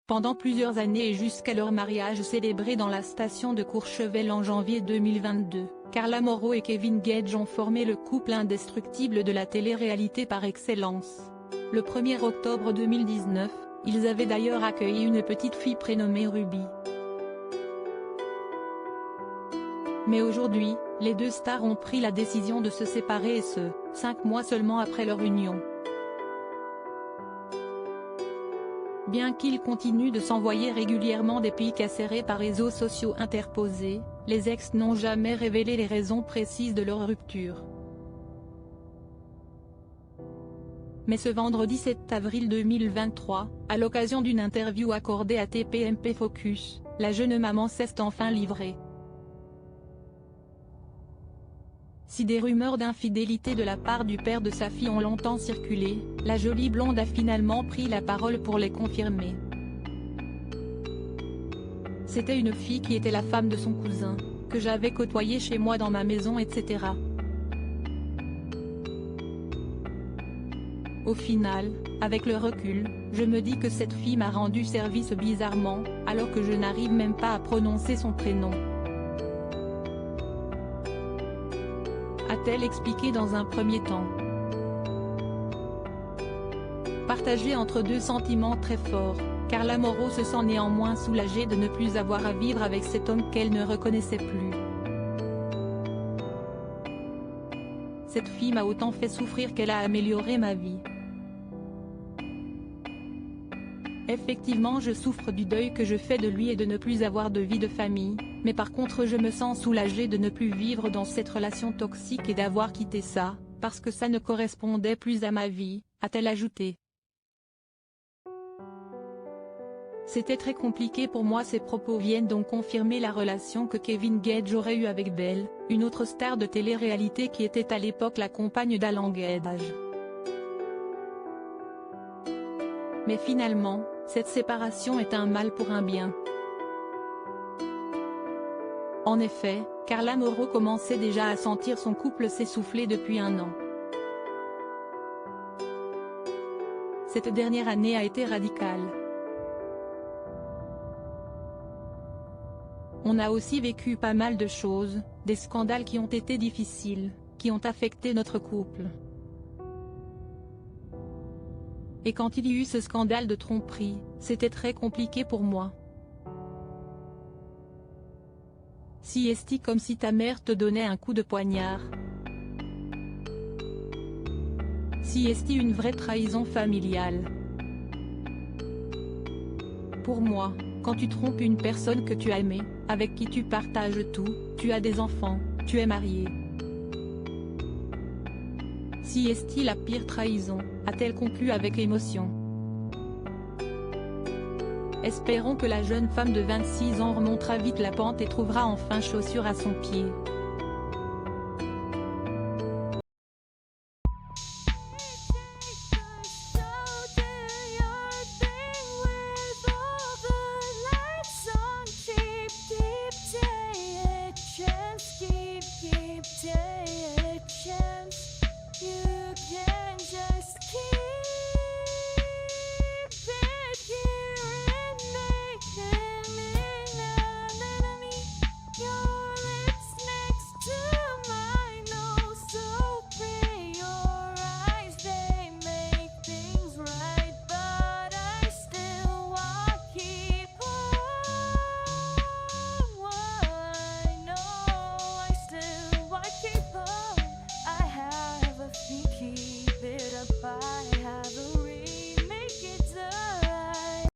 Pendant plusieurs années et jusqu'à leur mariage célébré dans la station de Courchevel en janvier 2022, Carla Mauro et Kevin Gage ont formé le couple indestructible de la télé-réalité par excellence. Le 1er octobre 2019, ils avaient d'ailleurs accueilli une petite fille prénommée Ruby. Mais aujourd'hui, les deux stars ont pris la décision de se séparer et ce, 5 mois seulement après leur union. Bien qu'ils continuent de s'envoyer régulièrement des pics acérés par réseaux sociaux interposés, les ex n'ont jamais révélé les raisons précises de leur rupture. Mais ce vendredi 7 avril 2023, à l'occasion d'une interview accordée à TPMP Focus, la jeune maman s'est enfin livrée. Si des rumeurs d'infidélité de la part du père de sa fille ont longtemps circulé, la jolie blonde a finalement pris la parole pour les confirmer. C'était une fille qui était la femme de son cousin, que j'avais côtoyée chez moi dans ma maison etc. Au final, avec le recul, je me dis que cette fille m'a rendu service bizarrement, alors que je n'arrive même pas à prononcer son prénom. A-t-elle expliqué dans un premier temps. Partagée entre deux sentiments très forts, Carla Mauro se sent néanmoins soulagée de ne plus avoir à vivre avec cet homme qu'elle ne reconnaissait plus. Cette fille m'a autant fait souffrir qu'elle a amélioré ma vie. Effectivement, je souffre du deuil que je fais de lui et de ne plus avoir de vie de famille, mais par contre je me sens soulagée de ne plus vivre dans cette relation toxique et d'avoir quitté ça, parce que ça ne correspondait plus à ma vie, a-t-elle ajouté. C'était très compliqué pour moi. Ces propos viennent donc confirmer la relation que Kevin Gage aurait eue avec Belle, une autre star de télé-réalité qui était à l'époque la compagne d'Alan Gage. Mais finalement, cette séparation est un mal pour un bien. En effet, Carla Mauro commençait déjà à sentir son couple s'essouffler depuis 1 an. Cette dernière année a été radicale. On a aussi vécu pas mal de choses, des scandales qui ont été difficiles, qui ont affecté notre couple. Et quand il y eut ce scandale de tromperie, c'était très compliqué pour moi. Si est-il comme si ta mère te donnait un coup de poignard? Si est-il une vraie trahison familiale? Pour moi, quand tu trompes une personne que tu as aimée, avec qui tu partages tout, tu as des enfants, tu es marié. Si est-il la pire trahison, a-t-elle conclu avec émotion. Espérons que la jeune femme de 26 ans remontera vite la pente et trouvera enfin chaussure à son pied.